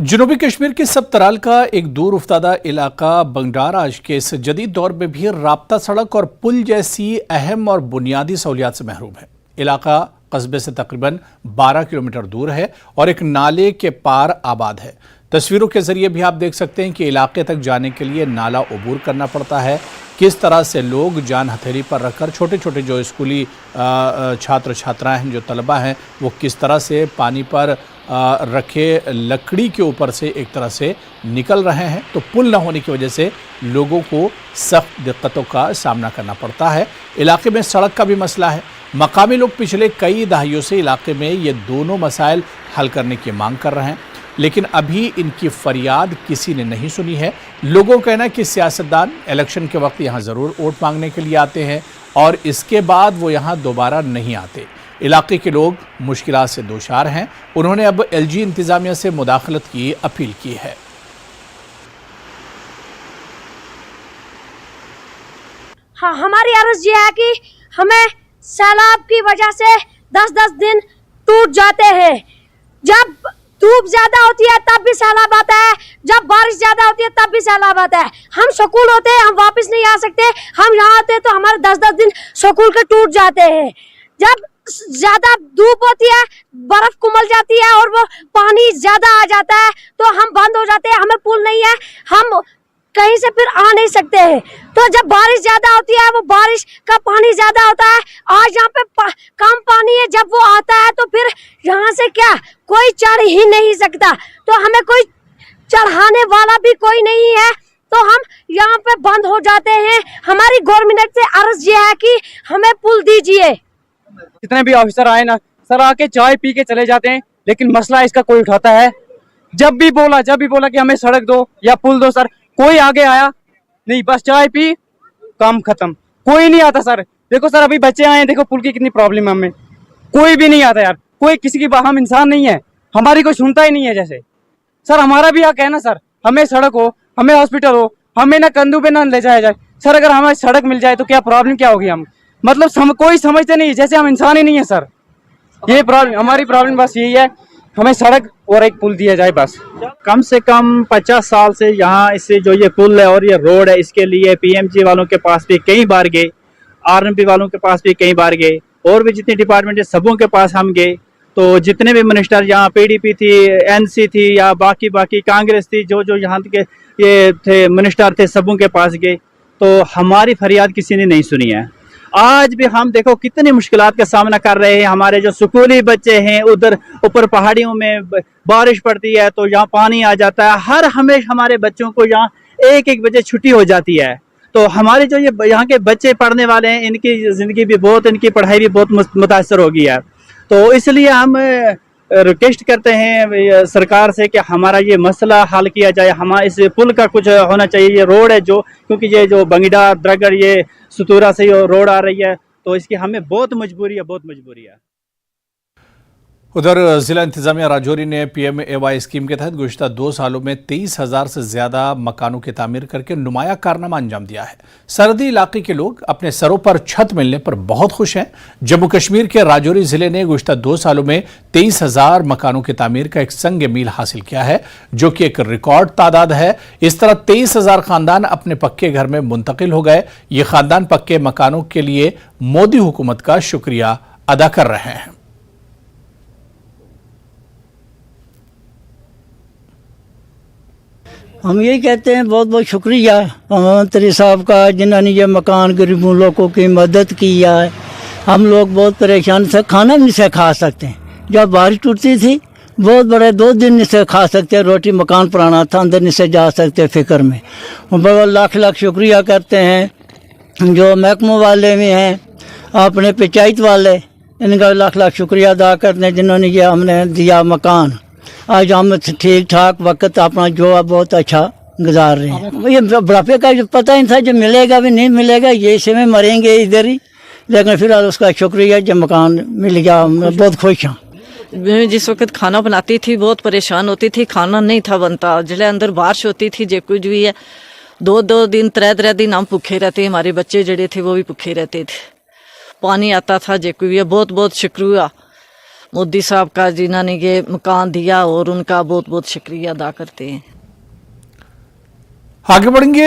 जनूबी कश्मीर के सबतराल का एक दूर उफ्तादा इलाका बंगडार आज के इस जदीद दौर में भी राब्ता सड़क और पुल जैसी अहम और बुनियादी सहूलियात से महरूम है। इलाका कस्बे से तकरीबन 12 किलोमीटर दूर है और एक नाले के पार आबाद है। तस्वीरों के जरिए भी आप देख सकते हैं कि इलाके तक जाने के लिए नाला अबूर करना पड़ता है। किस तरह से लोग जान हथेली पर रखकर छोटे छोटे जो स्कूली छात्र छात्राएं हैं, जो तलबा हैं, वो किस तरह से पानी पर रखे लकड़ी के ऊपर से एक तरह से निकल रहे हैं। तो पुल न होने की वजह से लोगों को सख्त दिक्कतों का सामना करना पड़ता है। इलाके में सड़क का भी मसला है। मकामी लोग पिछले कई दहाइयों से इलाके में ये दोनों मसाइल हल करने की मांग कर रहे हैं, लेकिन अभी इनकी फरियाद किसी ने नहीं सुनी है। लोगों का कहना है कि सियासतदान इलेक्शन के वक्त यहाँ ज़रूर वोट मांगने के लिए आते हैं और इसके बाद वो यहाँ दोबारा नहीं आते। इलाके के लोग मुश्किलात से दोचार हैं। उन्होंने अब एलजी इंतजामिया से मुदाखलत की अपील की है। हाँ, हमारी अर्ज ये है कि हमें सैलाब की वजह से 10-10 दिन टूट जाते हैं। जब धूप ज्यादा होती है तब भी सैलाब आता है, जब बारिश ज्यादा होती है तब भी सैलाब आता है। हम स्कूल होते हैं, हम वापस नहीं आ सकते। हम यहाँ आते हैं तो हमारे 10-10 दिन स्कूल के टूट जाते हैं। जब ज्यादा धूप होती है, बर्फ कुमल जाती है और वो पानी ज्यादा आ जाता है तो हम बंद हो जाते हैं। हमें पुल नहीं है, हम कहीं से फिर आ नहीं सकते हैं। तो जब बारिश ज्यादा होती है, वो बारिश का पानी ज्यादा होता है। आज यहाँ पे कम पानी है, जब वो आता है तो फिर यहाँ से क्या कोई चढ़ ही नहीं सकता। तो हमें कोई चढ़ाने वाला भी कोई नहीं है, तो हम यहाँ पे बंद हो जाते हैं। हमारी गवर्नमेंट से अर्ज ये है कि हमें पुल दीजिए। जितने भी ऑफिसर आए ना सर, आके चाय पी के चले जाते हैं, लेकिन मसला इसका कोई उठाता है? जब भी बोला कि हमें सड़क दो या पुल दो, सर कोई आगे आया नहीं, बस चाय पी, काम खत्म। कोई नहीं आता सर। देखो सर, अभी बच्चे आए हैं, देखो पुल की कितनी प्रॉब्लम है। हमें कोई भी नहीं आता यार, कोई किसी की हम इंसान नहीं है, हमारी कोई सुनता ही नहीं है। जैसे सर हमारा भी हक है ना सर, हमें सड़क हो, हमें हॉस्पिटल हो, हमें ना कंधों पे ना ले जाया जाए। सर अगर हमें सड़क मिल जाए तो क्या प्रॉब्लम क्या होगी? हम मतलब कोई समझते नहीं, जैसे हम इंसान ही नहीं है सर। ये प्रॉब्लम, हमारी प्रॉब्लम बस यही है, हमें सड़क और एक पुल दिया जाए बस। कम से कम 50 साल से यहाँ इससे जो ये पुल है और ये रोड है, इसके लिए पीएमजी वालों के पास भी कई बार गए, आरएनबी वालों के पास भी कई बार गए, और भी जितनी डिपार्टमेंट है सबों के पास हम गए। तो जितने भी मिनिस्टर यहाँ पीडीपी थी, एनसी थी या बाकी कांग्रेस थी, जो यहाँ के ये थे मिनिस्टर थे, सबों के पास गए, तो हमारी फरियाद किसी ने नहीं सुनी है। आज भी हम देखो कितनी मुश्किलात का सामना कर रहे हैं। हमारे जो स्कूली बच्चे हैं, उधर ऊपर पहाड़ियों में बारिश पड़ती है तो यहाँ पानी आ जाता है। हमेशा हमारे बच्चों को यहाँ 1-1 बजे छुट्टी हो जाती है। तो हमारे जो ये यहाँ के बच्चे पढ़ने वाले हैं, इनकी जिंदगी भी बहुत, इनकी पढ़ाई भी बहुत मुतासर हो गई है। तो इसलिए हम रिक्वेस्ट करते हैं सरकार से कि हमारा ये मसला हल किया जाए। हमारा इस पुल का कुछ होना चाहिए। ये रोड है जो, क्योंकि ये जो बंगीडार द्रगड़ ये सुतूरा से ये रोड आ रही है, तो इसकी हमें बहुत मजबूरी है। उधर जिला इंतजामिया राजौरी ने PMAY स्कीम के तहत गुज़िश्ता 2 सालों में 23,000 से ज्यादा मकानों की तामीर करके नुमाया कारनामा अंजाम दिया है। सरहदी इलाके के लोग अपने सरों पर छत मिलने पर बहुत खुश हैं। जम्मू कश्मीर के राजौरी जिले ने गुज़िश्ता 2 सालों में 23,000 मकानों की तामीर का एक संग मील हासिल किया है, जो कि एक रिकॉर्ड तादाद है। इस तरह 23,000 खानदान अपने पक्के घर में मुंतकिल हो गए। ये खानदान पक्के मकानों के लिए मोदी हुकूमत का शुक्रिया अदा कर रहे हैं। हम यही कहते हैं बहुत बहुत शुक्रिया प्रधानमंत्री साहब का, जिन्होंने ये मकान गरीबों लोगों की मदद की है। हम लोग बहुत परेशान थे, खाना भी नहीं से खा सकते हैं। जब बारिश टूटती थी बहुत बड़े 2 दिन नहीं से खा सकते, रोटी मकान पुराना था, अंदर नहीं से जा सकते फिक्र में। बहुत लाख शुक्रिया करते हैं जो महकमों वाले भी हैं, अपने पंचायत वाले, इनका लाख शुक्रिया अदा करते हैं जिन्होंने ये हमने दिया मकान। आज हम ठीक ठाक वक्त अपना जो है बहुत अच्छा गुजार रहे हैं। ये बुढ़ापे का जो पता ही था, जो मिलेगा भी नहीं मिलेगा, ये इसी में मरेंगे इधर ही, लेकिन फिलहाल उसका शुक्रिया जब मकान मिल गया, मैं बहुत खुश हूँ। मैं जिस वक्त खाना बनाती थी बहुत परेशान होती थी, खाना नहीं था बनता। जिले अंदर बारिश होती थी, जो कुछ भी है 2-2 दिन 3-3 दिन हम भूखे रहते, हमारे बच्चे जड़े थे वो भी भूखे रहते थे। पानी आता था, जो कोई भी है बहुत बहुत शुक्रिया मोदी साहब का जिन्होंने ये मकान दिया और उनका बहुत बहुत शुक्रिया अदा करते हैं। आगे बढ़ेंगे।